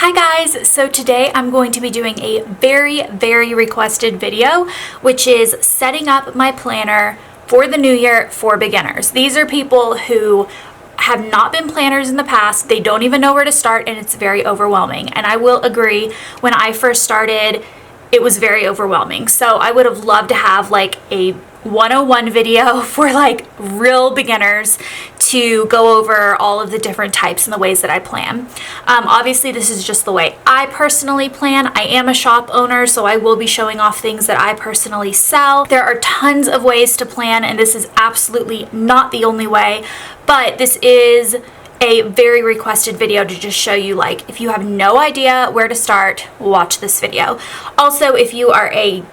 Hi guys, so today I'm going to be doing a very requested video, which is setting up my planner for the new year for beginners. These are people who have not been planners in the past, they don't even know where to start, and it's very overwhelming. And I will agree, when I first started, it was very overwhelming. So I would have loved to have like a 101 video for like real beginners to go over all of the different types and the ways that I plan. Obviously this is just the way I personally plan. I am a shop owner, so I will be showing off things that I personally sell. There are tons of ways to plan, and this is absolutely not the only way, but this is a very requested video to just show you, like, if you have no idea where to start, watch this video. Also, if you are a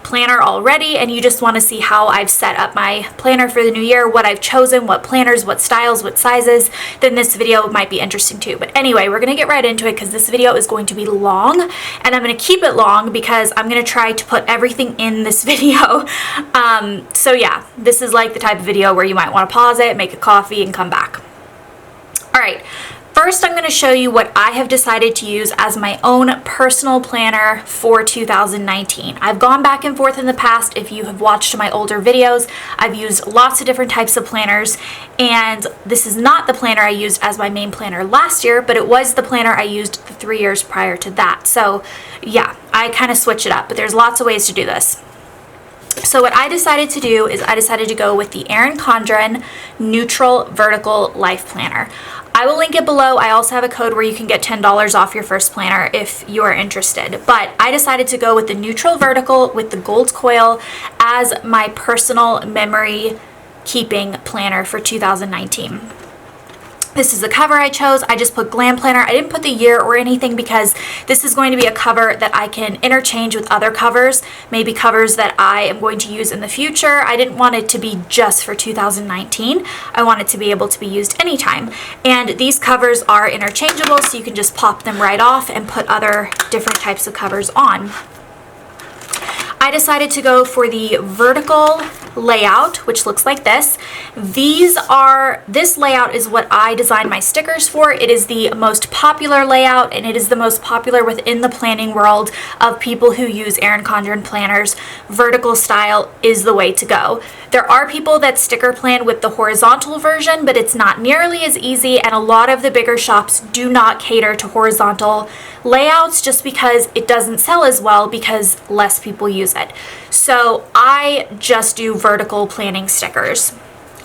planner already and you just want to see how I've set up my planner for the new year, what I've chosen, what planners, what styles, what sizes, then this video might be interesting too. But anyway, we're gonna get right into it because this video is going to be long, and I'm gonna keep it long because I'm gonna try to put everything in this video. So yeah, this is like the type of video where you might want to pause it, make a coffee, and come back. All right, first I'm going to show you what I have decided to use as my own personal planner for 2019. I've gone back and forth in the past. If you have watched my older videos, I've used lots of different types of planners, and this is not the planner I used as my main planner last year, but it was the planner I used the 3 years prior to that. So yeah, I kind of switch it up, but there's lots of ways to do this. So what I decided to do is I decided to go with the Erin Condren Neutral Vertical Life Planner. I will link it below. I also have a code where you can get $10 off your first planner if you are interested. But I decided to go with the Neutral Vertical with the gold coil as my personal memory keeping planner for 2019. This is the cover I chose. I just put Glam Planner. I didn't put the year or anything because this is going to be a cover that I can interchange with other covers, maybe covers that I am going to use in the future. I didn't want it to be just for 2019. I want it to be able to be used anytime. And these covers are interchangeable, so you can just pop them right off and put other different types of covers on. I decided to go for the vertical layout, which looks like this. This layout is what I designed my stickers for. It is the most popular layout, and it is the most popular within the planning world of people who use Erin Condren planners. Vertical style is the way to go. There are people that sticker plan with the horizontal version, but it's not nearly as easy, and a lot of the bigger shops do not cater to horizontal layouts just because it doesn't sell as well because less people use it. So I just do vertical planning stickers.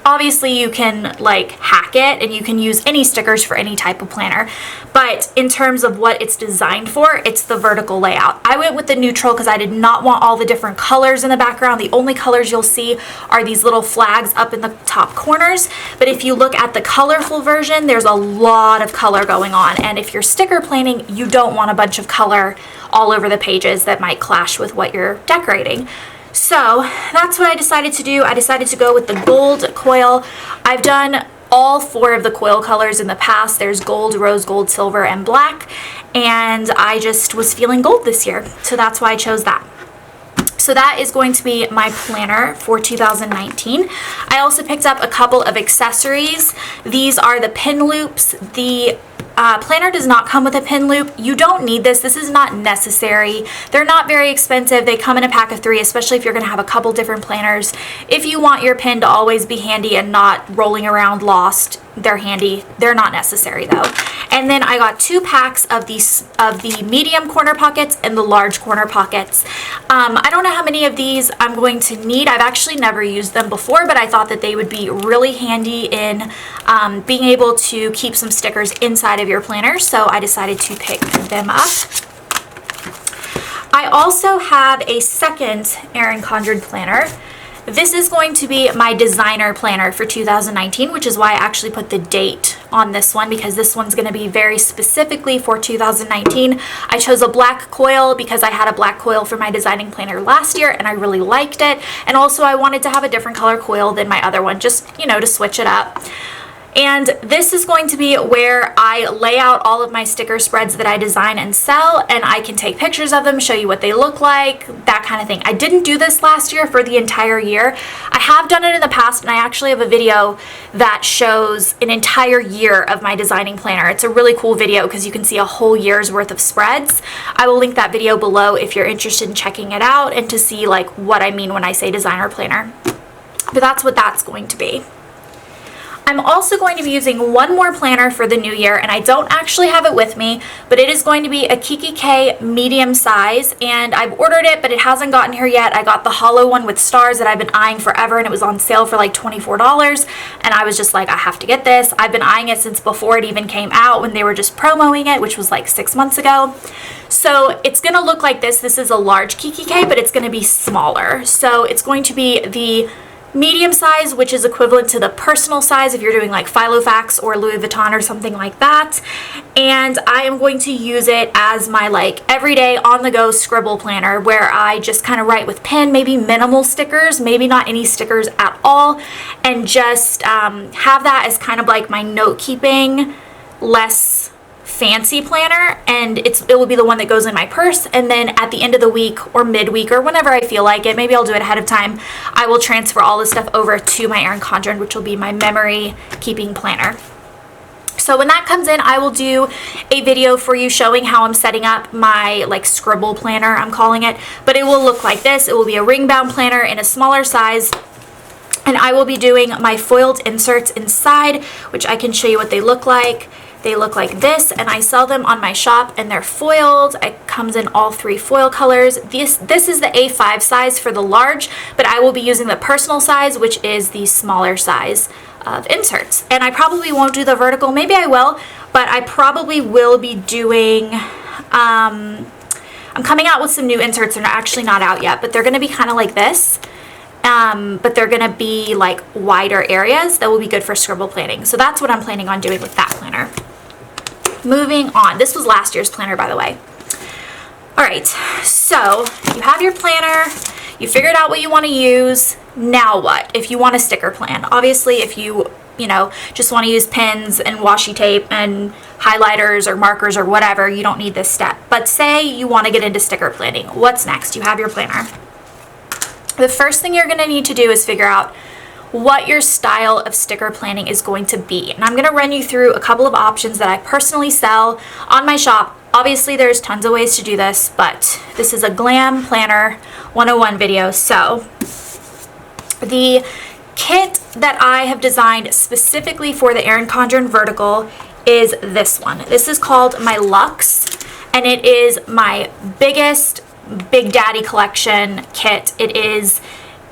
Obviously you can like hack it and you can use any stickers for any type of planner, but in terms of what it's designed for, it's the vertical layout. I went with the neutral because I did not want all the different colors in the background. The only colors you'll see are these little flags up in the top corners, but if you look at the colorful version, there's a lot of color going on, and if you're sticker planning, you don't want a bunch of color all over the pages that might clash with what you're decorating. So that's what I decided to do. I decided to go with the gold coil. I've done all 4 of the coil colors in the past. There's gold, rose gold, silver, and black, and I just was feeling gold this year, so that's why I chose that. So that is going to be my planner for 2019. I also picked up a couple of accessories. These are the pin loops. The planner does not come with a pin loop. You don't need this. This is not necessary. They're not very expensive. They come in a pack of 3, especially if you're going to have a couple different planners. If you want your pin to always be handy and not rolling around lost, they're handy. They're not necessary though. And then I got 2 packs of the medium corner pockets and the large corner pockets. I don't know how many of these I'm going to need. I've actually never used them before, but I thought that they would be really handy in being able to keep some stickers inside of your planner, so I decided to pick them up. I also have a second Erin Condren planner. This is going to be my designer planner for 2019, which is why I actually put the date on this one, because this one's going to be very specifically for 2019. I chose a black coil because I had a black coil for my designing planner last year and I really liked it, and also I wanted to have a different color coil than my other one, just, you know, to switch it up. And this is going to be where I lay out all of my sticker spreads that I design and sell, and I can take pictures of them, show you what they look like, that kind of thing. I didn't do this last year for the entire year. I have done it in the past, and I actually have a video that shows an entire year of my designing planner. It's a really cool video because you can see a whole year's worth of spreads. I will link that video below if you're interested in checking it out and to see like what I mean when I say designer planner. But that's what that's going to be. I'm also going to be using one more planner for the new year, and I don't actually have it with me, but it is going to be a Kiki K medium size, and I've ordered it, but it hasn't gotten here yet. I got the hollow one with stars that I've been eyeing forever, and it was on sale for like $24, and I was just like, I have to get this. I've been eyeing it since before it even came out when they were just promoting it, which was like 6 months ago. So it's going to look like this. This is a large Kiki K, but it's going to be smaller. So it's going to be the medium size, which is equivalent to the personal size if you're doing like Filofax or Louis Vuitton or something like that. And I am going to use it as my like everyday on the go scribble planner where I just kind of write with pen, maybe minimal stickers, maybe not any stickers at all, and just have that as kind of like my note keeping, less fancy planner, and it will be the one that goes in my purse, and then at the end of the week or midweek or whenever I feel like it, maybe I'll do it ahead of time, I will transfer all this stuff over to my Erin Condren, which will be my memory keeping planner. So when that comes in, I will do a video for you showing how I'm setting up my like scribble planner, I'm calling it, but it will look like this. It will be a ring bound planner in a smaller size, and I will be doing my foiled inserts inside, which I can show you what they look like. They look like this, and I sell them on my shop, and they're foiled. It comes in all 3 foil colors. This is the A5 size for the large, but I will be using the personal size, which is the smaller size of inserts. And I probably won't do the vertical. Maybe I will, but I probably will be doing, I'm coming out with some new inserts. They're actually not out yet, but they're going to be kind of like this. But they're going to be like wider areas that will be good for scribble planning. So that's what I'm planning on doing with that planner. Moving on. This was last year's planner, by the way. All right, so you have your planner, you figured out what you want to use. Now what? If you want a sticker plan, obviously if you just want to use pens and washi tape and highlighters or markers or whatever, you don't need this step. But say you want to get into sticker planning. What's next? You have your planner. The first thing you're going to need to do is figure out what your style of sticker planning is going to be. And I'm going to run you through a couple of options that I personally sell on my shop. Obviously, there's tons of ways to do this, but this is a Glam Planner 101 video. So the kit that I have designed specifically for the Erin Condren vertical is this one. This is called my Luxe, and it is my biggest Big Daddy collection kit. It is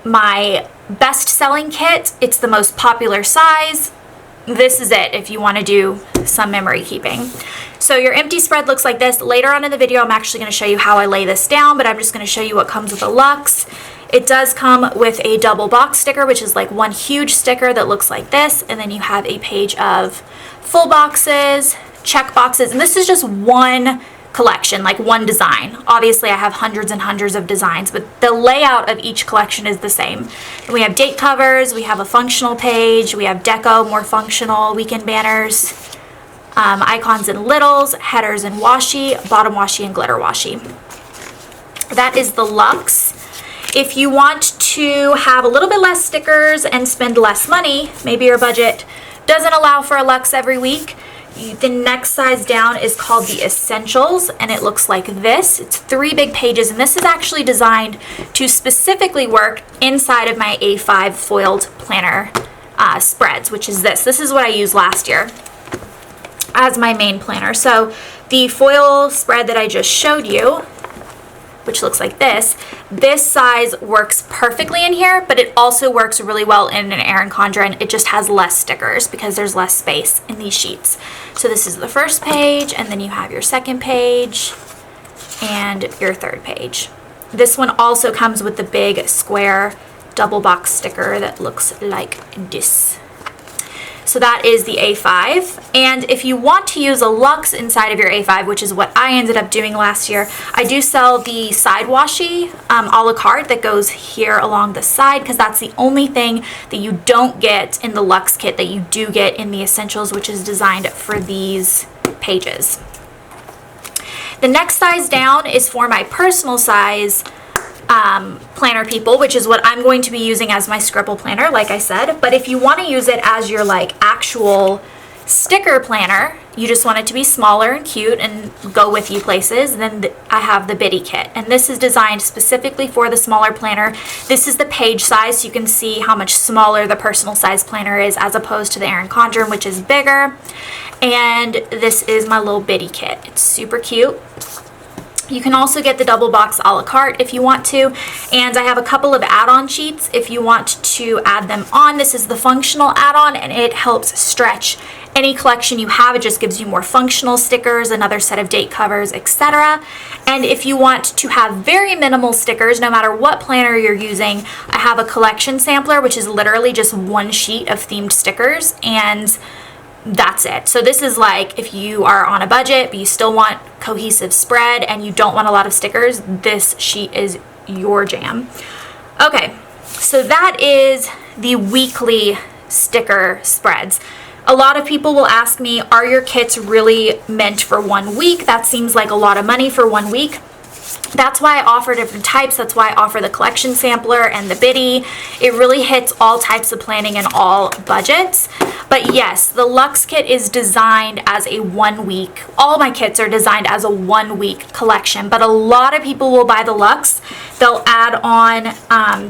my best-selling kit. It's the most popular size. This is it if you want to do some memory keeping. So your empty spread looks like this. Later on in the video, I'm actually going to show you how I lay this down, but I'm just going to show you what comes with a Luxe. It does come with a double box sticker, which is like one huge sticker that looks like this, and then you have a page of full boxes, check boxes, and this is just one collection, like one design. Obviously I have hundreds and hundreds of designs, but the layout of each collection is the same. And we have date covers, we have a functional page, we have deco, more functional, weekend banners, icons and littles, headers and washi, bottom washi and glitter washi. That is the Luxe. If you want to have a little bit less stickers and spend less money, maybe your budget doesn't allow for a Luxe every week, the next size down is called the Essentials, and it looks like this. It's 3 big pages, and this is actually designed to specifically work inside of my A5 foiled planner spreads, which is this. This is what I used last year as my main planner. So the foil spread that I just showed you, which looks like this size works perfectly in here, but it also works really well in an Erin Condren. It just has less stickers because there's less space in these sheets. So this is the first page, and then you have your second page and your third page. This one also comes with the big square double box sticker that looks like this. So that is the A5. And if you want to use a luxe inside of your A5, which is what I ended up doing last year, I do sell the side washi a la carte that goes here along the side, because that's the only thing that you don't get in the luxe kit that you do get in the essentials, which is designed for these pages. The next size down is for my personal size planner people, which is what I'm going to be using as my scribble planner, like I said. But if you want to use it as your like actual sticker planner, you just want it to be smaller and cute and go with you places, then I have the Biddy kit, and this is designed specifically for the smaller planner. This is the page size, so you can see how much smaller the personal size planner is as opposed to the Erin Condren, which is bigger. And this is my little Biddy kit. It's super cute. You can also get the double box a la carte if you want to, and I have a couple of add-on sheets if you want to add them on. This is the functional add-on, and it helps stretch any collection you have. It just gives you more functional stickers, another set of date covers, etc. And if you want to have very minimal stickers, no matter what planner you're using, I have a collection sampler, which is literally just one sheet of themed stickers, and that's it. So this is like if you are on a budget but you still want cohesive spread and you don't want a lot of stickers, this sheet is your jam. Okay, so that is the weekly sticker spreads. A lot of people will ask me, are your kits really meant for 1 week? That seems like a lot of money for 1 week. That's why I offer different types. That's why I offer the collection sampler and the Biddy. It really hits all types of planning and all budgets. But yes, the Luxe kit is designed as a 1 week. All my kits are designed as a 1 week collection, but a lot of people will buy the Luxe. They'll add on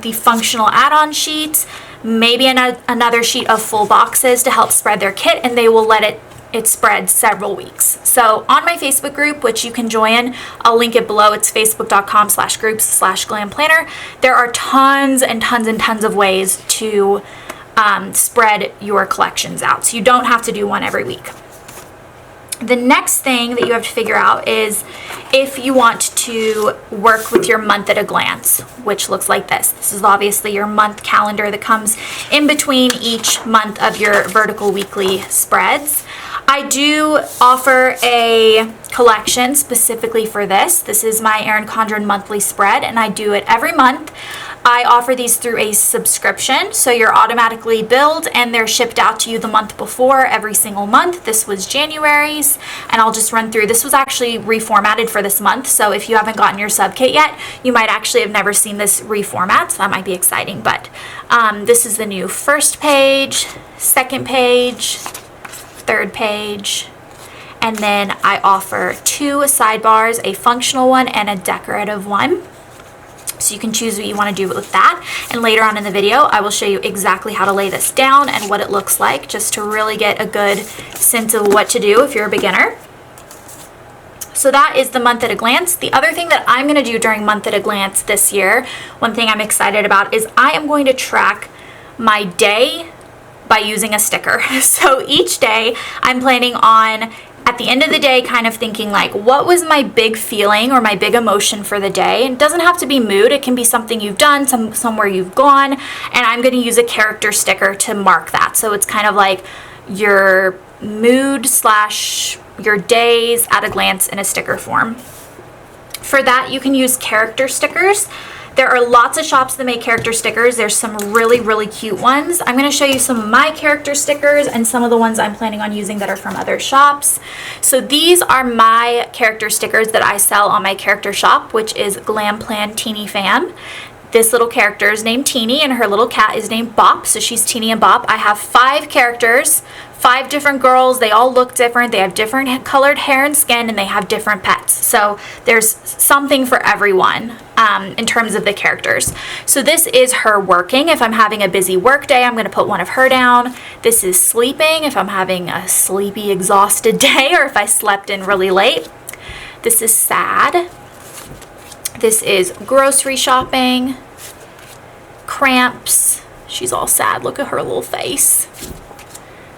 the functional add-on sheets, maybe another sheet of full boxes to help spread their kit, and they will let it spread several weeks. So on my Facebook group, which you can join, I'll link it below. It's facebook.com/groups/glam planner. There are tons and tons and tons of ways to spread your collections out. So you don't have to do one every week. The next thing that you have to figure out is if you want to work with your month at a glance, which looks like this. This is obviously your month calendar that comes in between each month of your vertical weekly spreads. I do offer a collection specifically for this. This is my Erin Condren monthly spread, and I do it every month. I offer these through a subscription, so you're automatically billed and they're shipped out to you the month before every single month. This was January's, and I'll just run through. This was actually reformatted for this month, so if you haven't gotten your sub kit yet, you might actually have never seen this reformat, so that might be exciting. But this is the new first page, second page, third page, and then I offer 2 sidebars, a functional one and a decorative one. So you can choose what you want to do with that, and later on in the video I will show you exactly how to lay this down and what it looks like, just to really get a good sense of what to do if you're a beginner. So that is the month at a glance. The other thing that I'm going to do during month at a glance this year, one thing I'm excited about, is I am going to track my day by using a sticker. So each day I'm planning on, at the end of the day, kind of thinking like, what was my big feeling or my big emotion for the day? And it doesn't have to be mood. It can be something you've done, somewhere you've gone, and I'm going to use a character sticker to mark that. So it's kind of like your mood / your days at a glance in a sticker form. For that, you can use character stickers. There are lots of shops that make character stickers. There's some really, really cute ones. I'm going to show you some of my character stickers and some of the ones I'm planning on using that are from other shops. So these are my character stickers that I sell on my character shop, which is Glam Plan Teeny Fam. This little character is named Teeny, and her little cat is named Bop, so she's Teeny and Bop. I have 5 characters, 5 different girls. They all look different. They have different colored hair and skin, and they have different pets. So there's something for everyone in terms of the characters. So this is her working. If I'm having a busy work day, I'm going to put one of her down. This is sleeping, if I'm having a sleepy, exhausted day, or if I slept in really late. This is sad. This is grocery shopping, cramps. She's all sad. Look at her little face.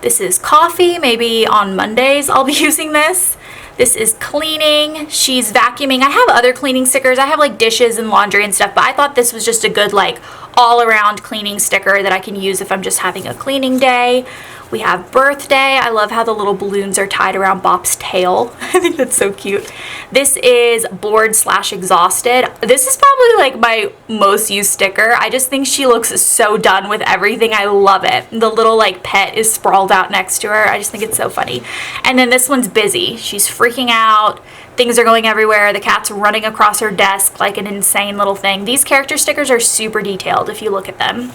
This is coffee. Maybe on Mondays I'll be using this. This is cleaning. She's vacuuming. I have other cleaning stickers. I have like dishes and laundry and stuff, but I thought this was just a good like all around cleaning sticker that I can use if I'm just having a cleaning day. We have birthday. I love how the little balloons are tied around Bop's tail. I think that's so cute. This is bored / exhausted. This is probably like my most used sticker. I just think she looks so done with everything. I love it. The little like pet is sprawled out next to her. I just think it's so funny. And then this one's busy. She's freaking out. Things are going everywhere. The cat's running across her desk like an insane little thing. These character stickers are super detailed if you look at them.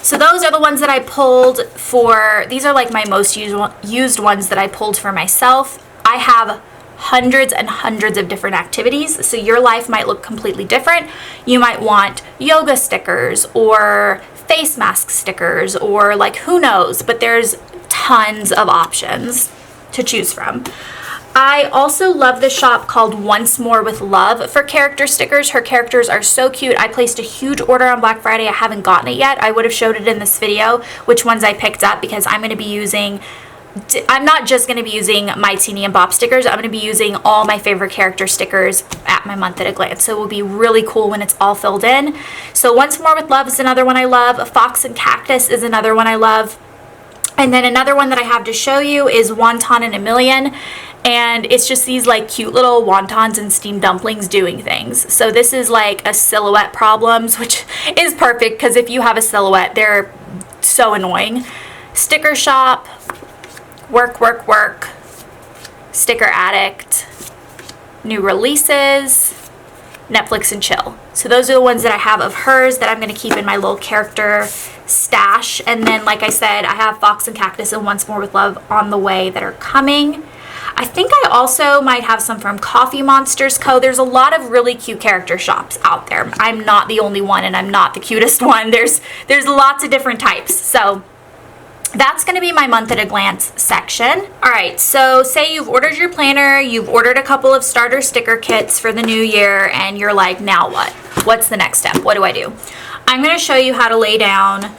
So those are the ones that I pulled for, these are like my most used ones that I pulled for myself. I have hundreds and hundreds of different activities, so your life might look completely different. You might want yoga stickers or face mask stickers or like who knows, but there's tons of options to choose from. I also love the shop called Once More with Love for character stickers. Her characters are so cute. I placed a huge order on Black Friday. I haven't gotten it yet. I would have showed it in this video, which ones I picked up, because I'm going to be using, I'm not just going to be using my Teeny and Bop stickers. I'm going to be using all my favorite character stickers at my month at a glance. So it will be really cool when it's all filled in. So Once More with Love is another one I love. Fox and Cactus is another one I love. And then another one that I have to show you is Wonton in a Million. And it's just these like cute little wontons and steamed dumplings doing things. So this is like a silhouette problems, which is perfect because if you have a silhouette, they're so annoying. Sticker Shop, Work, Work, Work, Sticker Addict, New Releases, Netflix and Chill. So those are the ones that I have of hers that I'm going to keep in my little character stash. And then, like I said, I have Fox and Cactus and Once More with Love on the way that are coming. I think I also might have some from Coffee Monsters Co. There's a lot of really cute character shops out there. I'm not the only one, and I'm not the cutest one. There's lots of different types. So that's going to be my month at a glance section. All right, so say you've ordered your planner, you've ordered a couple of starter sticker kits for the new year, and you're like, now what? What's the next step? What do I do? I'm going to show you how to lay down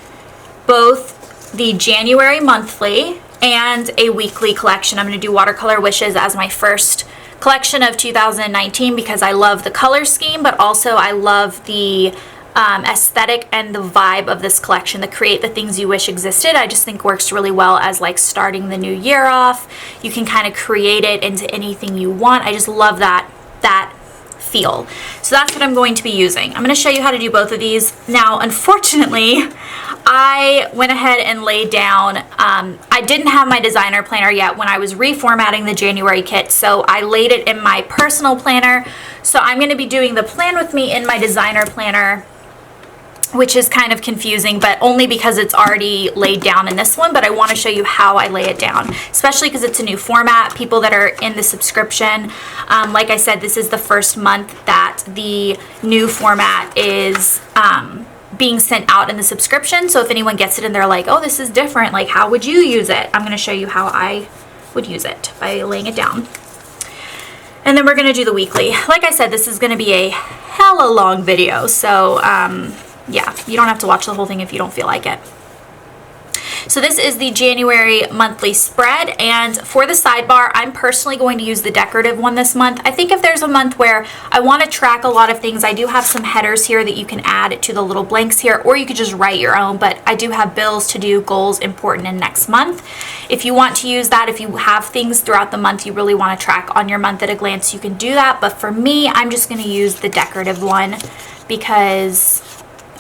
both the January monthly and a weekly collection. I'm going to do Watercolor Wishes as my first collection of 2019 because I love the color scheme, but also I love the aesthetic and the vibe of this collection. The Create the Things You Wish Existed, I just think works really well as like starting the new year off. You can kind of create it into anything you want. I just love that feel. So that's what I'm going to be using. I'm going to show you how to do both of these. Now, unfortunately, I went ahead and laid down, I didn't have my designer planner yet when I was reformatting the January kit, so I laid it in my personal planner. So I'm going to be doing the plan with me in my designer planner, which is kind of confusing, but only because it's already laid down in this one. But I want to show you how I lay it down, especially because it's a new format. People that are in the subscription, like I said, this is the first month that the new format is being sent out in the subscription. So if anyone gets it and they're like, oh, this is different, like how would you use it? I'm going to show you how I would use it by laying it down. And then we're going to do the weekly. Like I said, this is going to be a hella long video. So yeah, you don't have to watch the whole thing if you don't feel like it. So this is the January monthly spread, and for the sidebar, I'm personally going to use the decorative one this month. I think if there's a month where I want to track a lot of things, I do have some headers here that you can add to the little blanks here, or you could just write your own, but I do have bills to do, goals, important, and next month. If you want to use that, if you have things throughout the month you really want to track on your month at a glance, you can do that, but for me, I'm just going to use the decorative one because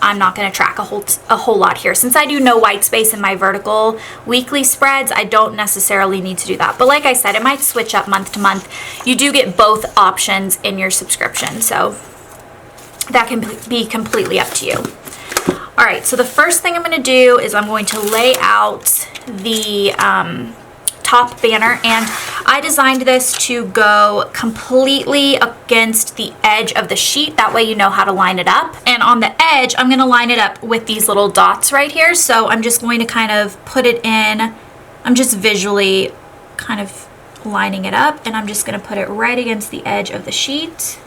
I'm not going to track a whole lot here. Since I do no white space in my vertical weekly spreads, I don't necessarily need to do that. But like I said, it might switch up month to month. You do get both options in your subscription, so that can be completely up to you. All right, so the first thing I'm going to do is I'm going to lay out the top banner, and I designed this to go completely against the edge of the sheet. That way you know how to line it up. And on the edge, I'm going to line it up with these little dots right here. So I'm just going to kind of put it in. I'm just visually kind of lining it up, and I'm just going to put it right against the edge of the sheet.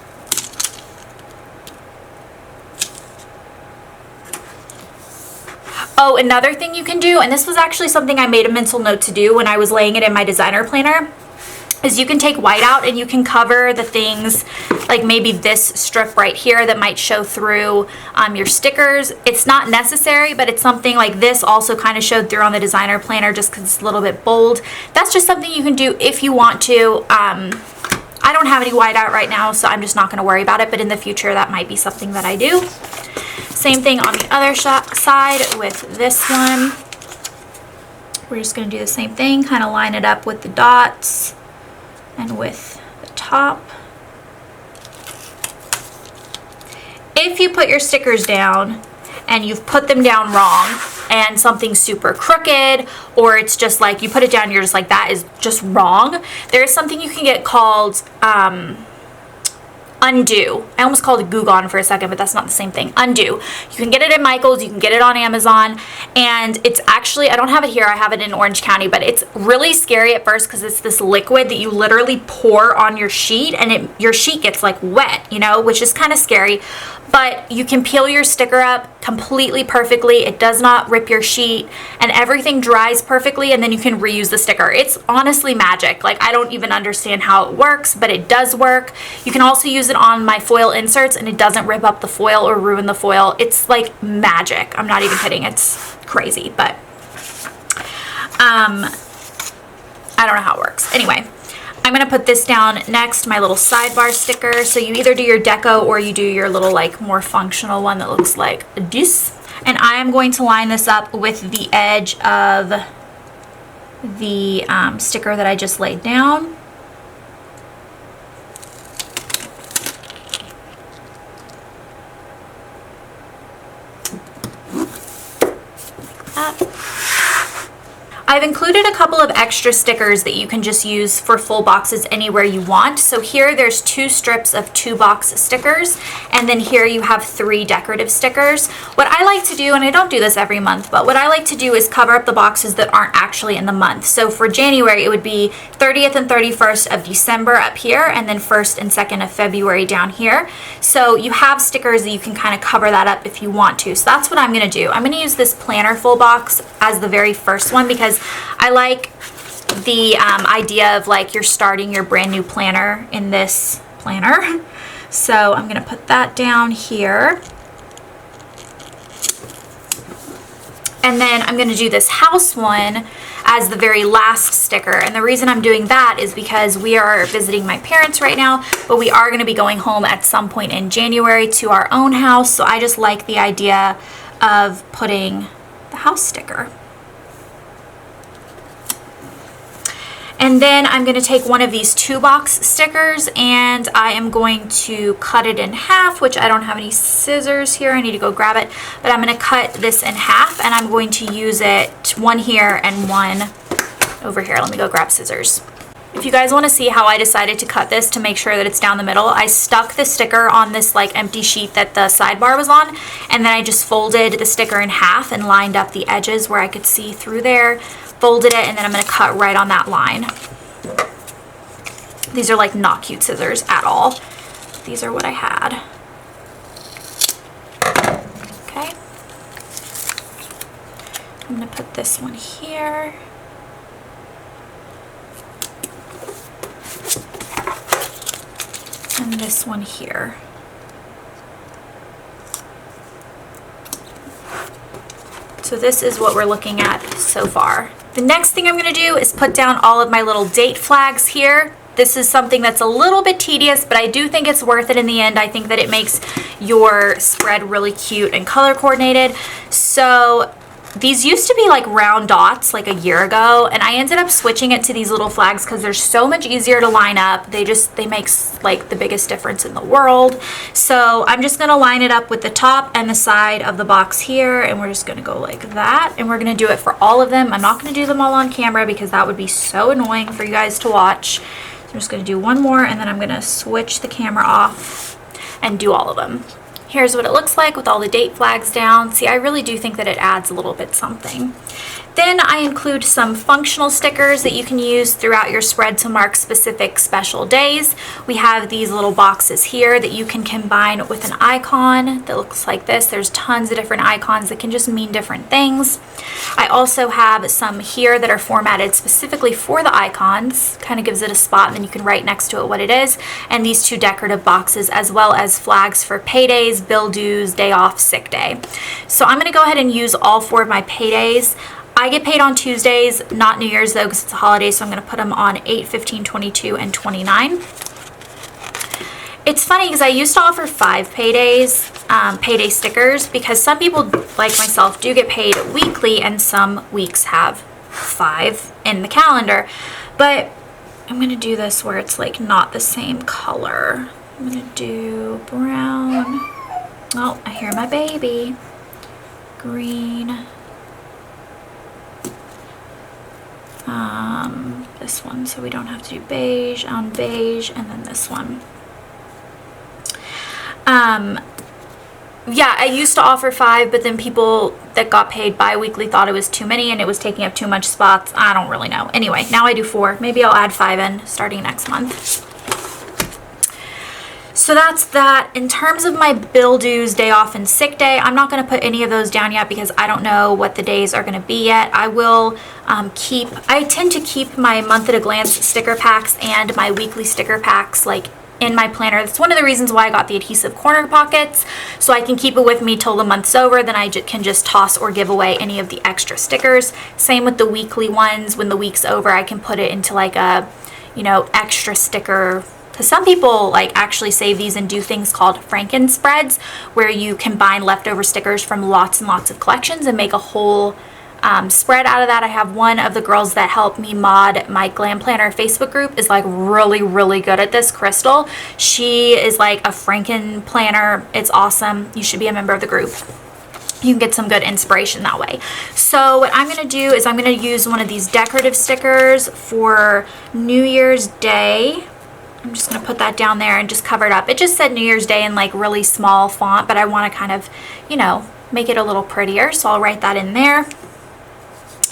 Oh, another thing you can do, and this was actually something I made a mental note to do when I was laying it in my designer planner, is you can take white out and you can cover the things, like maybe this strip right here that might show through your stickers. It's not necessary, but it's something like this also kind of showed through on the designer planner just because it's a little bit bold. That's just something you can do if you want to. I don't have any white out right now, so I'm just not going to worry about it, but in the future that might be something that I do. Same thing on the other side with this one. We're just going to do the same thing, kind of line it up with the dots and with the top. If you put your stickers down and you've put them down wrong and something's super crooked, or it's just like you put it down and you're just like, that is just wrong, there is something you can get called undo. I almost called it Goo Gone for a second, but that's not the same thing. Undo. You can get it at Michael's, you can get it on Amazon, and it's actually, I don't have it here, I have it in Orange County, but it's really scary at first because it's this liquid that you literally pour on your sheet, and your sheet gets like wet, you know, which is kind of scary. But you can peel your sticker up completely perfectly. It does not rip your sheet, and everything dries perfectly, and then you can reuse the sticker. It's honestly magic. Like, I don't even understand how it works, but it does work. You can also use it on my foil inserts, and it doesn't rip up the foil or ruin the foil. It's like magic. I'm not even kidding. It's crazy, but I don't know how it works. Anyway, I'm going to put this down next, my little sidebar sticker. So you either do your deco or you do your little like more functional one that looks like this. And I am going to line this up with the edge of the sticker that I just laid down. Like that. I've included a couple of extra stickers that you can just use for full boxes anywhere you want. So here there's 2 strips of 2 box stickers, and then here you have 3 decorative stickers. What I like to do, and I don't do this every month, but what I like to do is cover up the boxes that aren't actually in the month. So for January, it would be 30th and 31st of December up here, and then 1st and 2nd of February down here. So you have stickers that you can kind of cover that up if you want to. So that's what I'm going to do. I'm going to use this planner full box as the very first one because I like the idea of like you're starting your brand new planner in this planner. So I'm going to put that down here. And then I'm going to do this house one as the very last sticker. And the reason I'm doing that is because we are visiting my parents right now, but we are going to be going home at some point in January to our own house. So I just like the idea of putting the house sticker. And then I'm going to take one of these 2 box stickers and I am going to cut it in half, which I don't have any scissors here. I need to go grab it. But I'm going to cut this in half and I'm going to use it, one here and one over here. Let me go grab scissors. If you guys want to see how I decided to cut this to make sure that it's down the middle, I stuck the sticker on this like empty sheet that the sidebar was on, and then I just folded the sticker in half and lined up the edges where I could see through there, folded it, and then I'm going to cut right on that line. These are like not cute scissors at all. These are what I had. Okay. I'm going to put this one here. And this one here. So this is what we're looking at so far. The next thing I'm going to do is put down all of my little date flags here. This is something that's a little bit tedious, but I do think it's worth it in the end. I think that it makes your spread really cute and color coordinated. So these used to be like round dots like a year ago, and I ended up switching it to these little flags because they're so much easier to line up. They make like the biggest difference in the world. So I'm just going to line it up with the top and the side of the box here, and we're just going to go like that, and we're going to do it for all of them. I'm not going to do them all on camera because that would be so annoying for you guys to watch. So I'm just going to do one more, and then I'm going to switch the camera off and do all of them. Here's what it looks like with all the date flags down. See, I really do think that it adds a little bit something. Then I include some functional stickers that you can use throughout your spread to mark specific special days. We have these little boxes here that you can combine with an icon that looks like this. There's tons of different icons that can just mean different things. I also have some here that are formatted specifically for the icons, kind of gives it a spot, and then you can write next to it what it is. And these two decorative boxes, as well as flags for paydays, bill dues, day off, sick day. So I'm going to go ahead and use all 4 of my paydays. I get paid on Tuesdays, not New Year's though, because it's a holiday, so I'm going to put them on 8, 15, 22, and 29. It's funny because I used to offer 5 paydays, payday stickers, because some people, like myself, do get paid weekly, and some weeks have 5 in the calendar. But I'm going to do this where it's like not the same color. I'm going to do brown. Oh, I hear my baby. Green. This one, so we don't have to do beige on beige, and then this one. Yeah, I used to offer 5, but then people that got paid bi-weekly thought it was too many and it was taking up too much spots. I don't really know. Anyway, now I do 4. Maybe I'll add 5 in starting next month. So that's that. In terms of my bill dues, day off, and sick day, I'm not going to put any of those down yet because I don't know what the days are going to be yet. I will I tend to keep my month at a glance sticker packs and my weekly sticker packs like in my planner. That's one of the reasons why I got the adhesive corner pockets, so I can keep it with me till the month's over. Then I can just toss or give away any of the extra stickers. Same with the weekly ones. When the week's over, I can put it into like a, you know, extra sticker. Because some people like actually save these and do things called Franken spreads, where you combine leftover stickers from lots and lots of collections and make a whole spread out of that. I have one of the girls that helped me mod my Glam Planner Facebook group is like really good at this, Crystal. She is like a Franken planner. It's awesome. You should be a member of the group. You can get some good inspiration that way. So what I'm going to do is I'm going to use one of these decorative stickers for New Year's Day. I'm just going to put that down there and just cover it up. It just said New Year's Day in like really small font, but I want to kind of, you know, make it a little prettier. So I'll write that in there.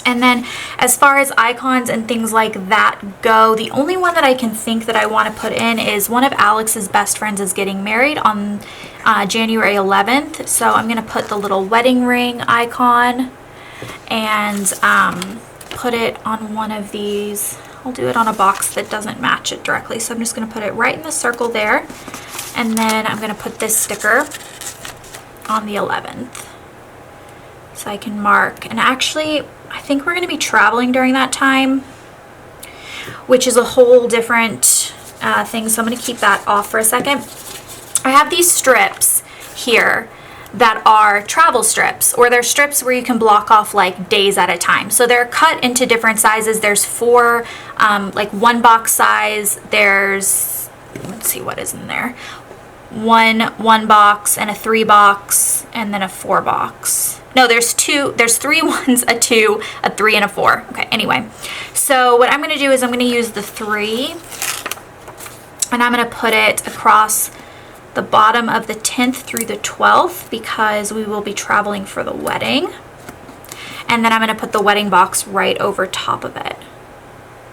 And then as far as icons and things like that go, the only one that I can think that I want to put in is one of Alex's best friends is getting married on January 11th. So I'm going to put the little wedding ring icon and put it on one of these. I'll do it on a box that doesn't match it directly. So I'm just going to put it right in the circle there. And then I'm going to put this sticker on the 11th. So I can mark. And actually, I think we're going to be traveling during that time, which is a whole different thing. So I'm going to keep that off for a second. I have these strips here that are travel strips, or they're strips where you can block off like days at a time. So they're cut into different sizes. There's 4 like 1 box size. There's, let's see what is in there. One box and a 3 box and then a 4 box. No, there's 3 ones, a 2, a 3, and a 4. Okay, anyway. So what I'm going to do is I'm going to use the 3 and I'm going to put it across the bottom of the 10th through the 12th because we will be traveling for the wedding. And then I'm going to put the wedding box right over top of it.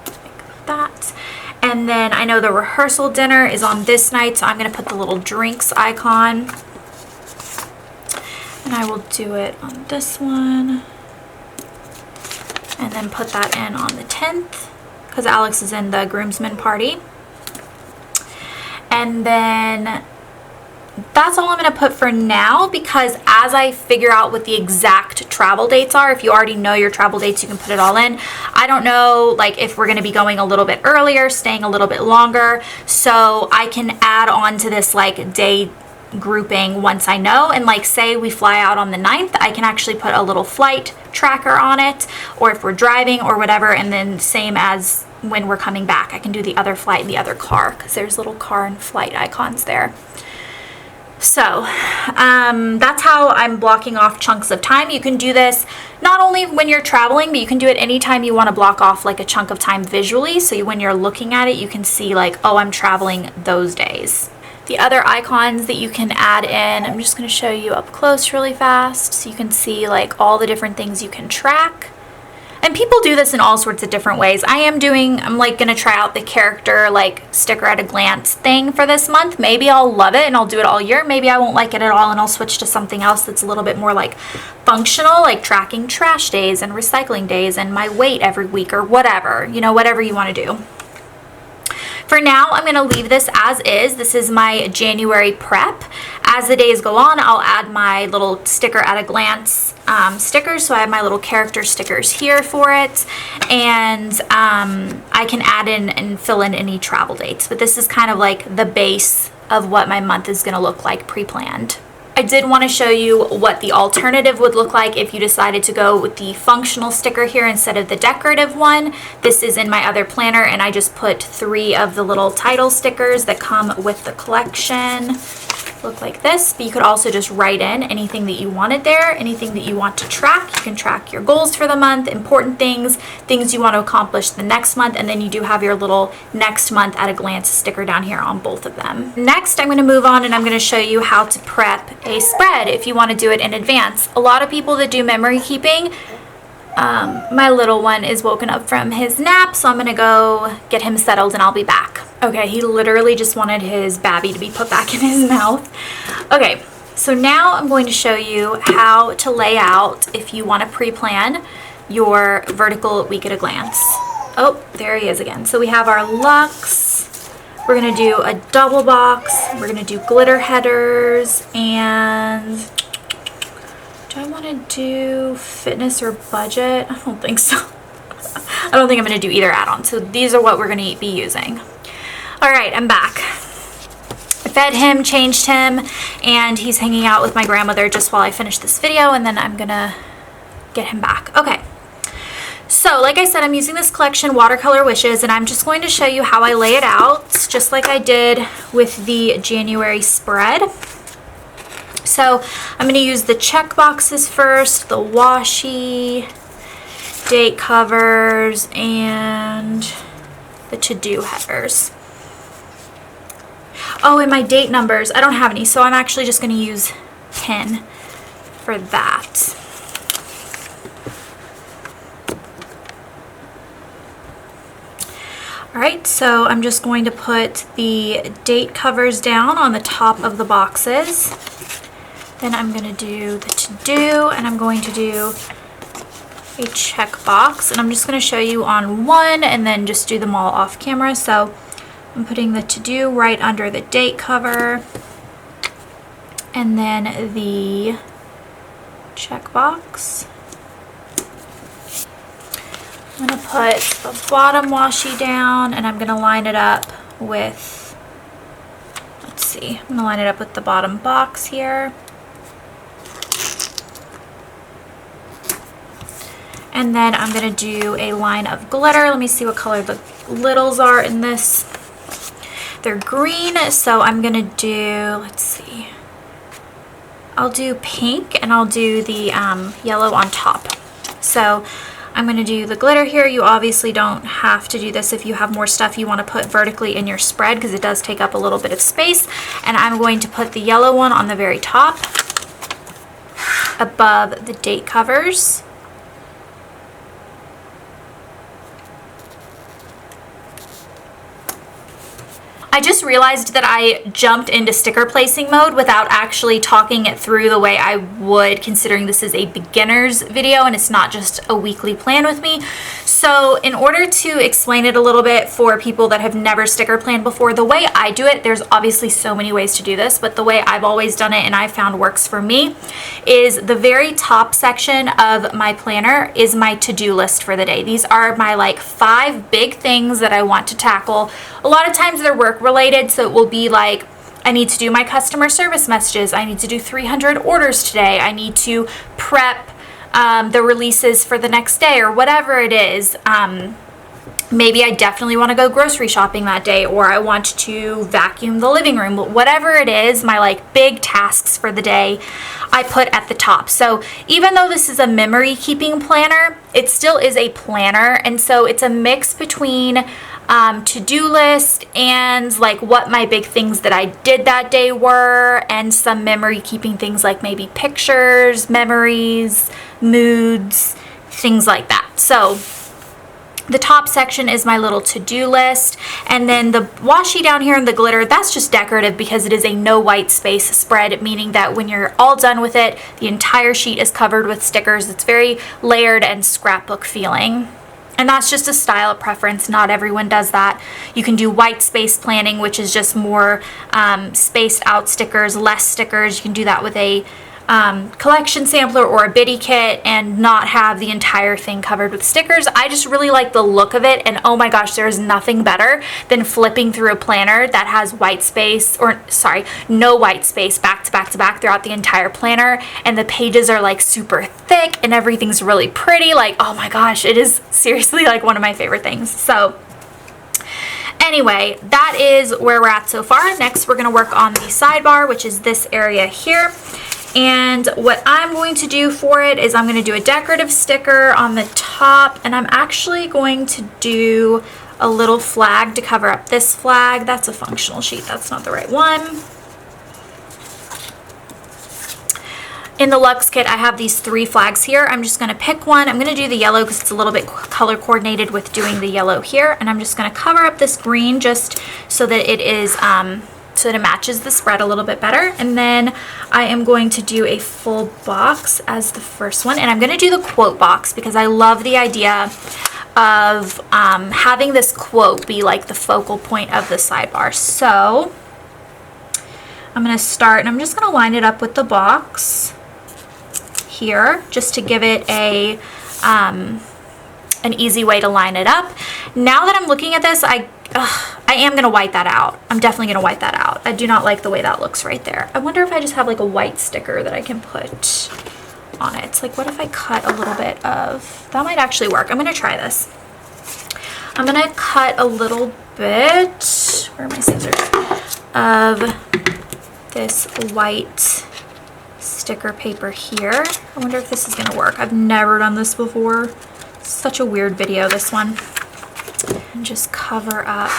Like that. And then I know the rehearsal dinner is on this night, so I'm going to put the little drinks icon. And I will do it on this one. And then put that in on the 10th because Alex is in the groomsmen party. And then that's all I'm going to put for now, because as I figure out what the exact travel dates are, if you already know your travel dates, you can put it all in. I don't know like if we're going to be going a little bit earlier, staying a little bit longer, so I can add on to this like day grouping once I know. And like say we fly out on the 9th, I can actually put a little flight tracker on it, or if we're driving or whatever, and then same as when we're coming back, I can do the other flight and the other car, because there's little car and flight icons there. So that's how I'm blocking off chunks of time. You can do this not only when you're traveling, but you can do it anytime you want to block off like a chunk of time visually. So when you're looking at it, you can see like, oh, I'm traveling those days. The other icons that you can add in, I'm just going to show you up close really fast so you can see like all the different things you can track. And people do this in all sorts of different ways. I'm like gonna try out the character like sticker at a glance thing for this month. Maybe I'll love it and I'll do it all year. Maybe I won't like it at all and I'll switch to something else that's a little bit more like functional, like tracking trash days and recycling days and my weight every week or whatever, you know, whatever you want to do. For now, I'm going to leave this as is. This is my January prep. As the days go on, I'll add my little sticker at a glance stickers. So I have my little character stickers here for it. And I can add in and fill in any travel dates. But this is kind of like the base of what my month is going to look like pre-planned. I did want to show you what the alternative would look like if you decided to go with the functional sticker here instead of the decorative one. This is in my other planner, and I just put 3 of the little title stickers that come with the collection. Look like this, but you could also just write in anything that you wanted there, anything that you want to track. You can track your goals for the month, important things, things you want to accomplish the next month, and then you do have your little next month at a glance sticker down here on both of them. Next, I'm going to move on and I'm going to show you how to prep a spread if you want to do it in advance. A lot of people that do memory keeping, my little one is woken up from his nap, so I'm going to go get him settled and I'll be back. Okay, he literally just wanted his babby to be put back in his mouth. Okay, so now I'm going to show you how to lay out if you want to pre-plan your vertical week at a glance. Oh, there he is again. So we have our Luxe. We're going to do a double box. We're going to do glitter headers, and do I want to do fitness or budget? I don't think so. I don't think I'm going to do either add-on. So these are what we're going to be using. All right, I'm back. I fed him, changed him, and he's hanging out with my grandmother just while I finish this video, and then I'm gonna get him back. Okay, so like I said, I'm using this collection, Watercolor Wishes, and I'm just going to show you how I lay it out, just like I did with the January spread. So I'm going to use the check boxes first, the washi, date covers, and the to-do headers. Oh, and my date numbers, I don't have any, so I'm actually just going to use pen for that. Alright, so I'm just going to put the date covers down on the top of the boxes. Then I'm going to do the to-do, and I'm going to do a check box. And I'm just going to show you on one and then just do them all off camera. So I'm putting the to-do right under the date cover, and then the checkbox. I'm going to put the bottom washi down, and I'm going to line it up with, let's see, I'm going to line it up with the bottom box here. And then I'm going to do a line of glitter. Let me see what color the littles are in this. They're green, so I'm going to do, let's see, I'll do pink and I'll do the yellow on top. So I'm going to do the glitter here. You obviously don't have to do this if you have more stuff you want to put vertically in your spread, because it does take up a little bit of space. And I'm going to put the yellow one on the very top above the date covers. I just realized that I jumped into sticker placing mode without actually talking it through the way I would, considering this is a beginner's video and it's not just a weekly plan with me. So in order to explain it a little bit for people that have never sticker planned before, the way I do it, there's obviously so many ways to do this, but the way I've always done it and I found works for me is the very top section of my planner is my to-do list for the day. These are my like 5 big things that I want to tackle. A lot of times they're work related, so it will be like, I need to do my customer service messages, I need to do 300 orders today, I need to prep the releases for the next day, or whatever it is. Maybe I definitely want to go grocery shopping that day, or I want to vacuum the living room. Whatever it is, my like big tasks for the day, I put at the top. So even though this is a memory keeping planner, it still is a planner, and so it's a mix between to-do list and like what my big things that I did that day were, and some memory keeping things like maybe pictures, memories, moods, things like that. So the top section is my little to-do list, and then the washi down here and the glitter, that's just decorative because it is a no white space spread, meaning that when you're all done with it, the entire sheet is covered with stickers. It's very layered and scrapbook feeling. And that's just a style preference. Not everyone does that. You can do white space planning, which is just more spaced out stickers, less stickers. You can do that with a collection sampler or a biddy kit and not have the entire thing covered with stickers. I just really like the look of it, and oh my gosh, there is nothing better than flipping through a planner that has white space, or sorry, no white space back to back to back throughout the entire planner, and the pages are like super thick and everything's really pretty. Like, oh my gosh, it is seriously like one of my favorite things. So anyway, that is where we're at so far. Next, we're going to work on the sidebar, which is this area here. And what I'm going to do for it is I'm going to do a decorative sticker on the top, and I'm actually going to do a little flag to cover up this flag. That's a functional sheet. That's not the right one. In the Luxe kit, I have these 3 flags here. I'm just going to pick one. I'm going to do the yellow because it's a little bit color coordinated with doing the yellow here. And I'm just going to cover up this green just so that it is so that it matches the spread a little bit better. And then I am going to do a full box as the first one. And I'm going to do the quote box because I love the idea of having this quote be like the focal point of the sidebar. So I'm going to start, and I'm just going to line it up with the box here just to give it a an easy way to line it up. Now that I'm looking at this, I am going to white that out. I'm definitely going to white that out. I do not like the way that looks right there. I wonder if I just have like a white sticker that I can put on it. Like, what if I cut a little bit of, that might actually work. I'm going to try this. I'm going to cut a little bit, where are my scissors, of this white sticker paper here. I wonder if this is going to work. I've never done this before. Such a weird video, this one. And just cover up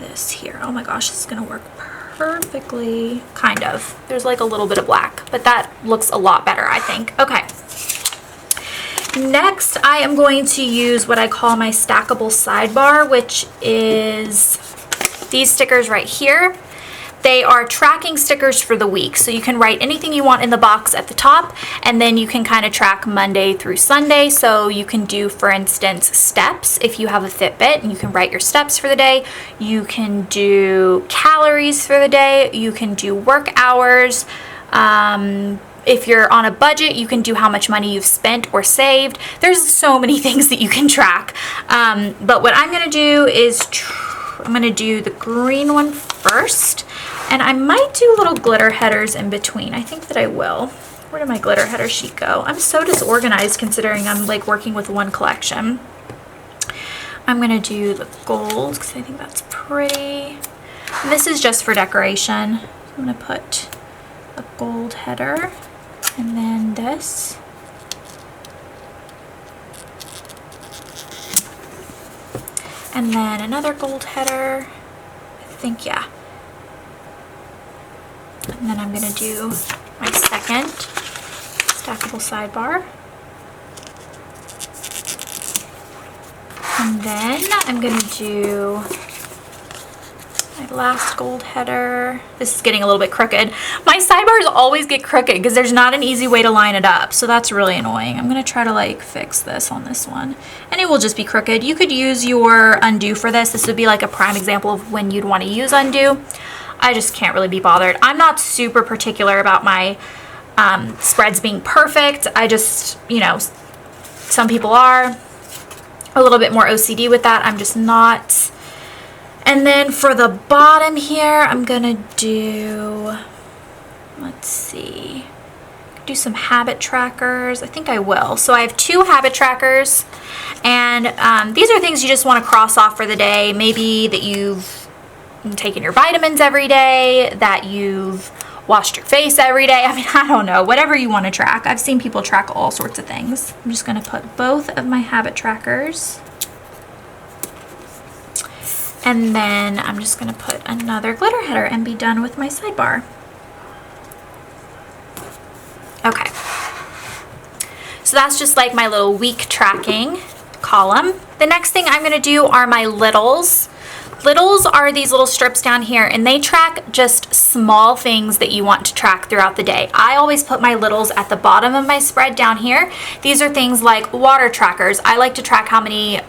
this here. Oh my gosh, this is gonna work perfectly. Kind of. There's like a little bit of black, but that looks a lot better, I think. Okay. Next, I am going to use what I call my stackable sidebar, which is these stickers right here. They are tracking stickers for the week, so you can write anything you want in the box at the top, and then you can kind of track Monday through Sunday. So you can do, for instance, steps if you have a Fitbit, and you can write your steps for the day. You can do calories for the day. You can do work hours. If you're on a budget, you can do how much money you've spent or saved. There's so many things that you can track. But what I'm going to do is I'm going to do the green one first. And I might do little glitter headers in between. I think that I will. Where did my glitter header sheet go? I'm so disorganized considering I'm like working with one collection. I'm going to do the gold because I think that's pretty. And this is just for decoration. I'm going to put a gold header and then this. And then another gold header. I think, yeah. And then I'm going to do my second stackable sidebar. And then I'm going to do my last gold header. This is getting a little bit crooked. My sidebars always get crooked because there's not an easy way to line it up. So that's really annoying. I'm going to try to like fix this on this one. And it will just be crooked. You could use your undo for this. This would be like a prime example of when you'd want to use undo. I just can't really be bothered. I'm not super particular about my spreads being perfect. I just, you know, some people are a little bit more OCD with that. I'm just not. And then for the bottom here, I'm gonna do, let's see, do some habit trackers. I think I will. So I have 2 habit trackers, and these are things you just want to cross off for the day. Maybe that you've taken your vitamins every day, that you've washed your face every day. I mean, I don't know, whatever you want to track. I've seen people track all sorts of things. I'm just going to put both of my habit trackers. And then I'm just going to put another glitter header and be done with my sidebar. Okay. So that's just like my little week tracking column. The next thing I'm gonna do are my littles. Littles are these little strips down here, and they track just small things that you want to track throughout the day. I always put my littles at the bottom of my spread down here. These are things like water trackers. I like to track how many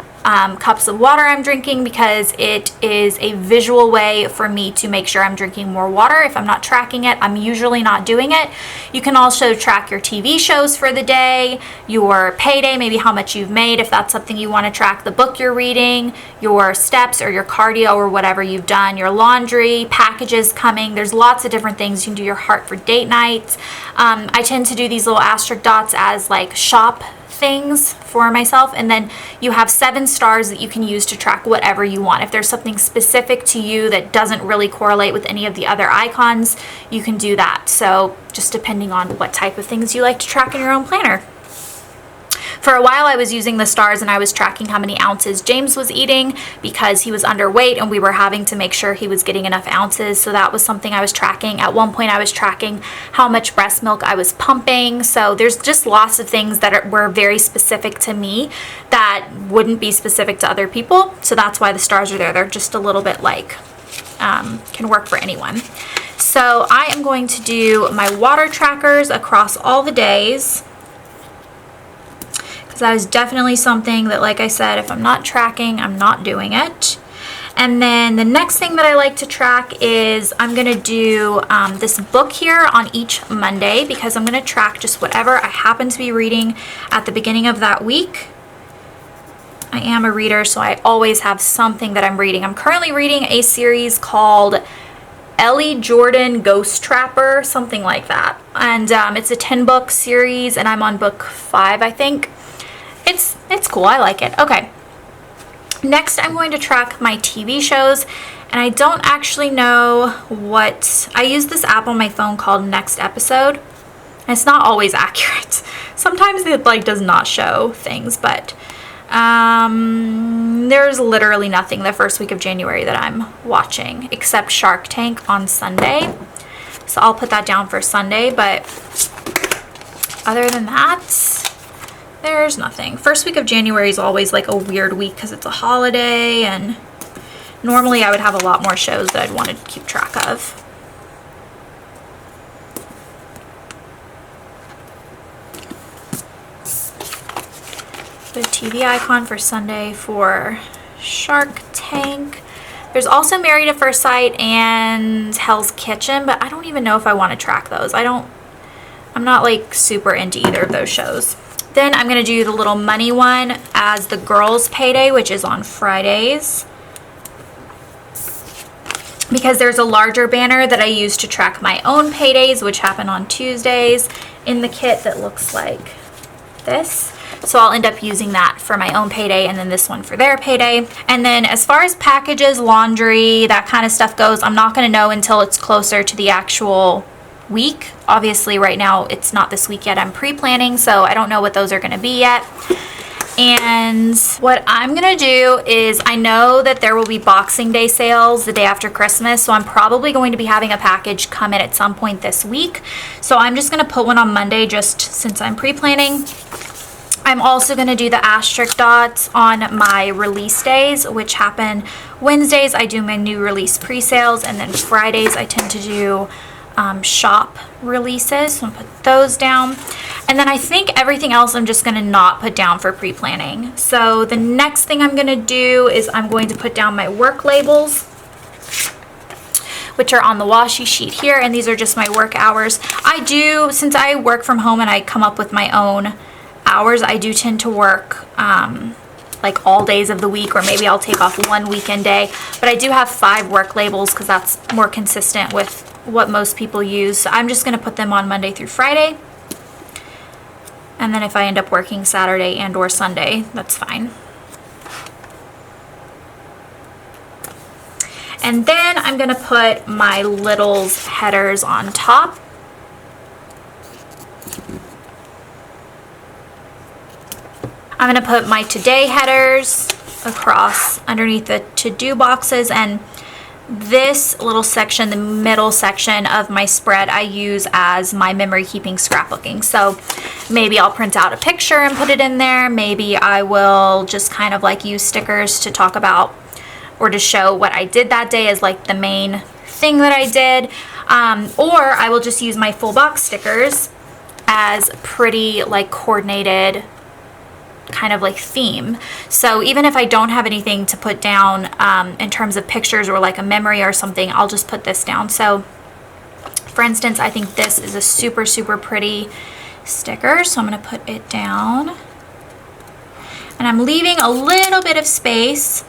cups of water I'm drinking because it is a visual way for me to make sure I'm drinking more water. If I'm not tracking it, I'm usually not doing it. You can also track your TV shows for the day, your payday, maybe how much you've made if that's something you want to track, the book you're reading, your steps or your cardio or whatever you've done, your laundry, packages coming. There's lots of different things. You can do your heart for date nights. I tend to do these little asterisk dots as like shop things for myself, and then you have 7 stars that you can use to track whatever you want. If there's something specific to you that doesn't really correlate with any of the other icons, you can do that. So just depending on what type of things you like to track in your own planner. For a while I was using the stars and I was tracking how many ounces James was eating because he was underweight and we were having to make sure he was getting enough ounces. So that was something I was tracking. At one point I was tracking how much breast milk I was pumping. So there's just lots of things that were very specific to me that wouldn't be specific to other people. So that's why the stars are there. They're just a little bit like, can work for anyone. So I am going to do my water trackers across all the days. That is definitely something that, like I said, if I'm not tracking, I'm not doing it. And then the next thing that I like to track is I'm going to do this book here on each Monday because I'm going to track just whatever I happen to be reading at the beginning of that week. I am a reader, so I always have something that I'm reading. I'm currently reading a series called Ellie Jordan Ghost Trapper, something like that. And it's a 10-book series, and I'm on book 5, I think. It's cool. I like it. Okay. Next, I'm going to track my TV shows, and I don't actually know what... I use this app on my phone called Next Episode, and it's not always accurate. Sometimes it like does not show things, but there's literally nothing the first week of January that I'm watching except Shark Tank on Sunday. So I'll put that down for Sunday, but other than that, there's nothing. First week of January is always like a weird week because it's a holiday, and normally I would have a lot more shows that I'd want to keep track of. The TV icon for Sunday for Shark Tank. There's also Married at First Sight and Hell's Kitchen, but I don't even know if I want to track those. I'm not like super into either of those shows. Then I'm going to do the little money one as the girls' payday, which is on Fridays. Because there's a larger banner that I use to track my own paydays, which happen on Tuesdays, in the kit that looks like this. So I'll end up using that for my own payday, and then this one for their payday. And then as far as packages, laundry, that kind of stuff goes, I'm not going to know until it's closer to the actual week. Obviously right now it's not this week yet. I'm pre-planning, so I don't know what those are going to be yet. And what I'm going to do is, I know that there will be Boxing Day sales the day after Christmas, so I'm probably going to be having a package come in at some point this week. So I'm just going to put one on Monday just since I'm pre-planning. I'm also going to do the asterisk dots on my release days, which happen Wednesdays. I do my new release pre-sales, and then Fridays I tend to do shop releases. So I'm going to put those down. And then I think everything else I'm just going to not put down for pre-planning. So the next thing I'm going to do is I'm going to put down my work labels, which are on the washi sheet here, and these are just my work hours. Since I work from home and I come up with my own hours, I do tend to work like all days of the week, or maybe I'll take off one weekend day. But I do have 5 work labels because that's more consistent with what most people use. So I'm just going to put them on Monday through Friday. And then if I end up working Saturday and or Sunday, that's fine. And then I'm going to put my littles headers on top. I'm going to put my today headers across underneath the to-do boxes, and this little section, the middle section of my spread, I use as my memory keeping scrapbooking. So maybe I'll print out a picture and put it in there. Maybe I will just kind of like use stickers to talk about or to show what I did that day as like the main thing that I did. Or I will just use my full box stickers as pretty like coordinated kind of like theme. So even if I don't have anything to put down in terms of pictures or like a memory or something, I'll just put this down. So for instance, I think this is a super, super pretty sticker. So I'm going to put it down. And I'm leaving a little bit of space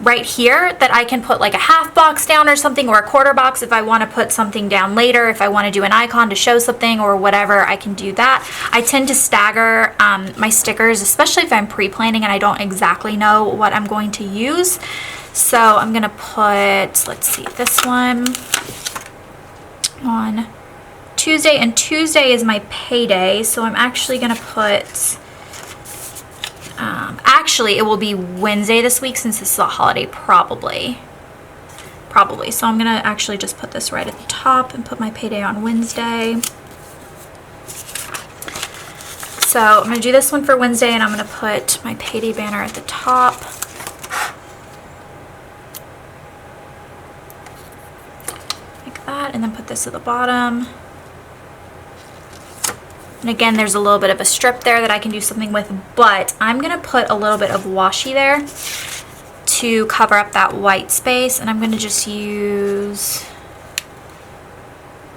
right here that I can put like a half box down or something, or a quarter box if I want to put something down later. If I want to do an icon to show something or whatever, I can do that. I tend to stagger my stickers, especially if I'm pre-planning and I don't exactly know what I'm going to use. So I'm going to put, let's see, this one on Tuesday, and Tuesday is my payday. So I'm actually going to put, actually it will be Wednesday this week since this is a holiday, probably. So I'm gonna actually just put this right at the top and put my payday on Wednesday. So I'm gonna do this one for Wednesday, and I'm gonna put my payday banner at the top. Like that, and then put this at the bottom. And again, there's a little bit of a strip there that I can do something with, but I'm gonna put a little bit of washi there to cover up that white space, and I'm gonna just use,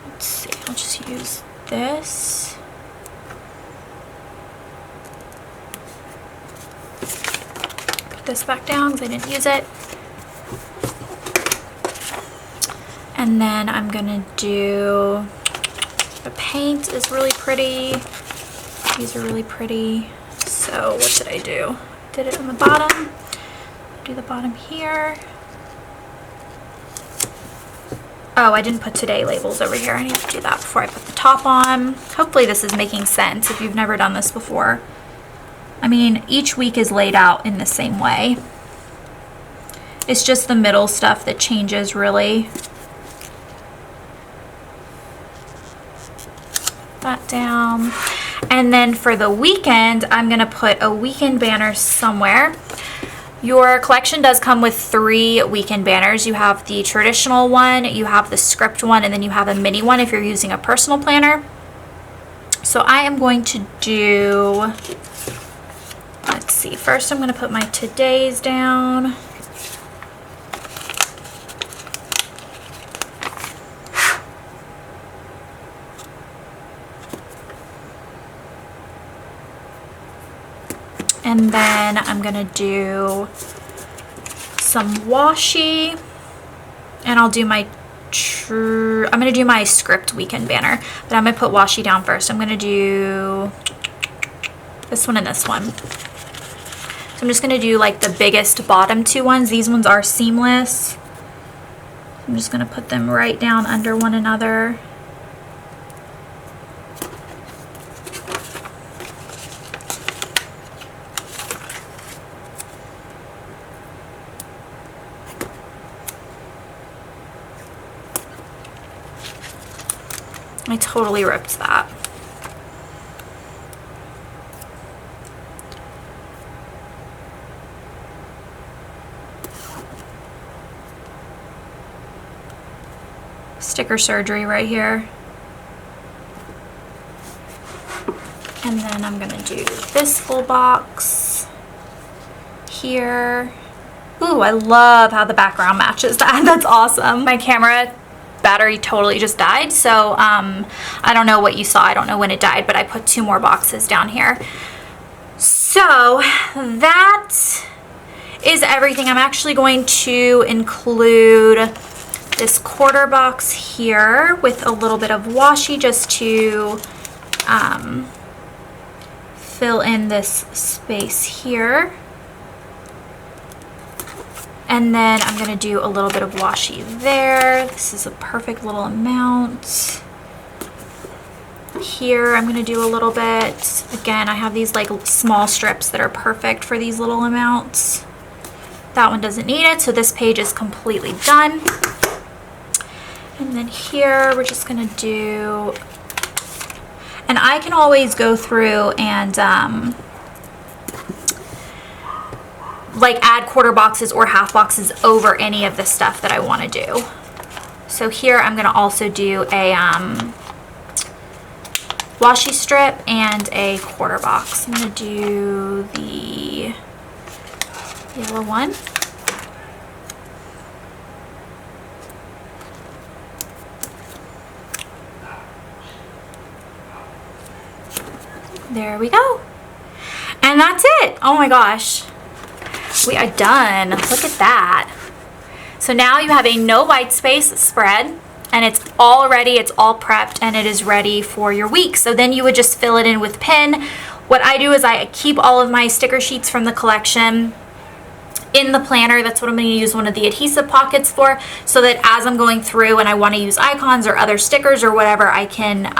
let's see, I'll just use this. Put this back down because I didn't use it. And then I'm gonna do, the paint is really pretty. These are really pretty. So what did I do? Did it on the bottom. Do the bottom here. Oh, I didn't put today labels over here. I need to do that before I put the top on. Hopefully this is making sense if you've never done this before. I mean, each week is laid out in the same way. It's just the middle stuff that changes really. That down. And then for the weekend, I'm gonna put a weekend banner somewhere. Your collection does come with 3 weekend banners. You have the traditional one, you have the script one, and then you have a mini one if you're using a personal planner. So I am going to do, let's see, first I'm gonna put my todays down. And then I'm gonna do some washi, and I'll do my I'm gonna do my script weekend banner, but I'm gonna put washi down first. I'm gonna do this one and this one. So I'm just gonna do like the biggest bottom 2 ones. These ones are seamless. I'm just gonna put them right down under one another. I totally ripped that. Sticker surgery right here. And then I'm gonna do this full box here. Ooh, I love how the background matches that. That's awesome. My camera battery totally just died, so I don't know what you saw. I don't know when it died, but I put 2 more boxes down here. So that is everything. I'm actually going to include this quarter box here with a little bit of washi just to fill in this space here. And then I'm gonna do a little bit of washi there. This is a perfect little amount. Here I'm gonna do a little bit. Again, I have these like small strips that are perfect for these little amounts. That one doesn't need it, so this page is completely done. And then here we're just gonna do, and I can always go through and like add quarter boxes or half boxes over any of the stuff that I want to do. So here I'm gonna also do a washi strip and a quarter box. I'm gonna do the yellow one. There we go. And that's it. Oh my gosh. We are done. Look at that. So now you have a no white space spread, and it's all ready, it's all prepped, and it is ready for your week. So then you would just fill it in with pin. What I do is I keep all of my sticker sheets from the collection in the planner. That's what I'm going to use one of the adhesive pockets for, so that as I'm going through and I want to use icons or other stickers or whatever, I can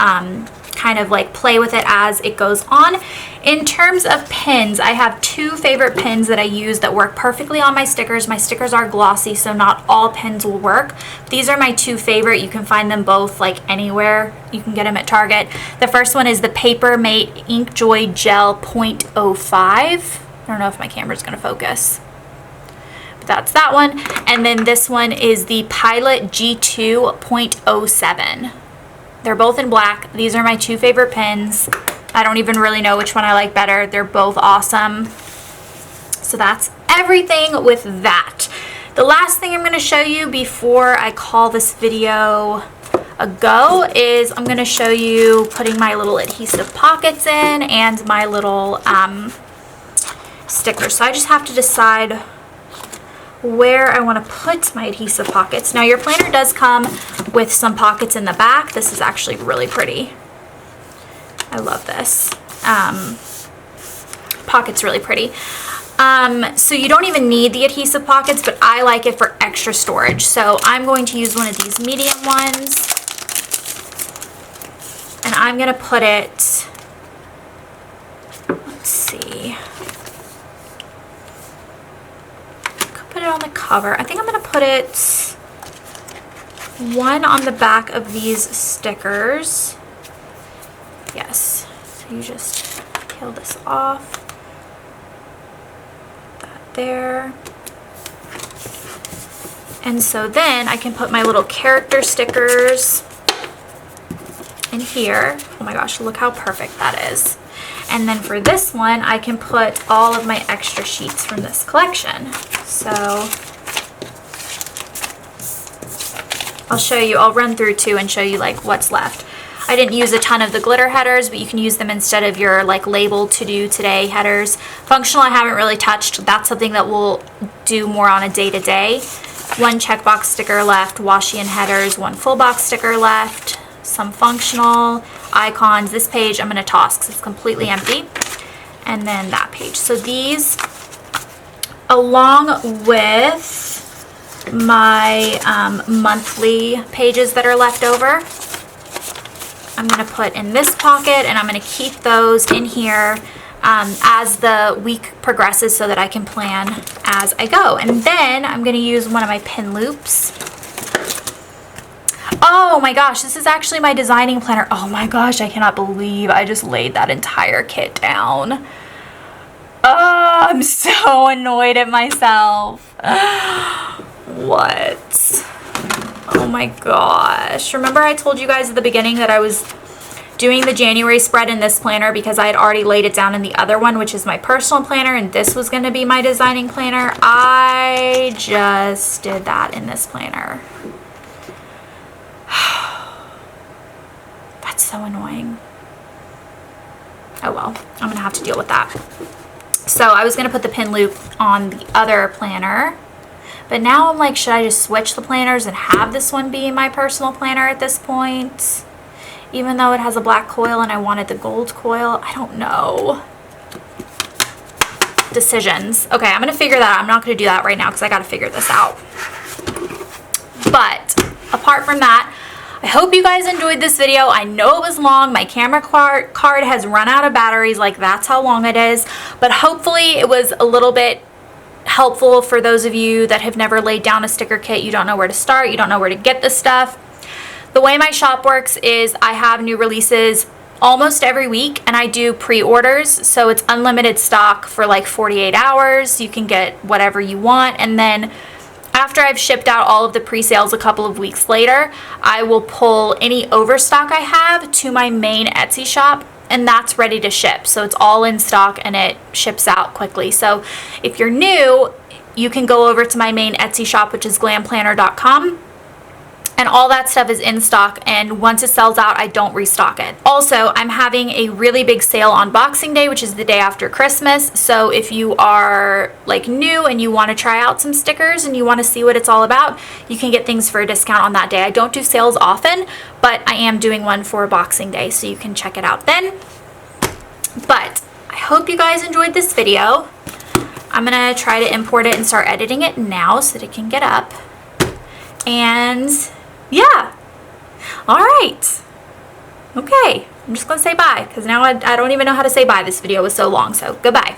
kind of like play with it as it goes on. In terms of pins, I have two favorite pins that I use that work perfectly on my stickers. My stickers are glossy, so not all pins will work. These are my two favorite. You can find them both like anywhere. You can get them at Target. The first one is the Paper Mate Inkjoy Gel 0.05. I don't know if my camera's gonna focus. That's that one. And then this one is the Pilot G2 0.07. They're both in black. These are my two favorite pins. I don't even really know which one I like better. They're both awesome. So that's everything with that. The last thing I'm going to show you before I call this video a go is I'm going to show you putting my little adhesive pockets in and my little stickers. So I just have to decide where I want to put my adhesive pockets. Now your planner does come with some pockets in the back. This is actually really pretty. I love this. Pocket's really pretty. So you don't even need the adhesive pockets, but I like it for extra storage. So I'm going to use one of these medium ones, and I'm going to put it, let's see, put it on the cover. I think I'm going to put it one on the back of these stickers. Yes, so you just peel this off. That there. And so then I can put my little character stickers in here. Oh my gosh, look how perfect that is. And then for this one, I can put all of my extra sheets from this collection. So I'll show you, I'll run through too and show you like what's left. I didn't use a ton of the glitter headers, but you can use them instead of your like label to do today headers. Functional I haven't really touched. That's something that we'll do more on a day-to-day. One checkbox sticker left, washi and headers, one full box sticker left, some functional icons. This page I'm going to toss because it's completely empty. And then that page. So these, along with my monthly pages that are left over, I'm going to put in this pocket, and I'm going to keep those in here as the week progresses so that I can plan as I go. And then I'm going to use one of my pin loops. Oh my gosh, this is actually my designing planner. Oh my gosh, I cannot believe I just laid that entire kit down. Oh, I'm so annoyed at myself. What? Oh my gosh. Remember I told you guys at the beginning that I was doing the January spread in this planner because I had already laid it down in the other one, which is my personal planner, and this was going to be my designing planner. I just did that in this planner. That's so annoying. Oh well, I'm going to have to deal with that. So I was going to put the pin loop on the other planner, but now I'm like, should I just switch the planners and have this one be my personal planner at this point? Even though it has a black coil and I wanted the gold coil, I don't know. Decisions. Okay, I'm going to figure that out. I'm not going to do that right now because I got to figure this out. But apart from that, I hope you guys enjoyed this video. I know it was long. My camera card has run out of batteries. Like, that's how long it is. But hopefully it was a little bit helpful for those of you that have never laid down a sticker kit. You don't know where to start, you don't know where to get this stuff. The way my shop works is I have new releases almost every week, and I do pre-orders, so it's unlimited stock for like 48 hours. You can get whatever you want, and then after I've shipped out all of the pre-sales a couple of weeks later, I will pull any overstock I have to my main Etsy shop, and that's ready to ship. So it's all in stock and it ships out quickly. So if you're new, you can go over to my main Etsy shop, which is glamplanner.com. And all that stuff is in stock, and once it sells out, I don't restock it. Also, I'm having a really big sale on Boxing Day, which is the day after Christmas. So if you are like new and you want to try out some stickers and you want to see what it's all about, you can get things for a discount on that day. I don't do sales often, but I am doing one for Boxing Day, so you can check it out then. But I hope you guys enjoyed this video. I'm gonna try to import it and start editing it now so that it can get up. And yeah, all right, okay, I'm just gonna say bye, because now I don't even know how to say bye. This video was so long, so goodbye.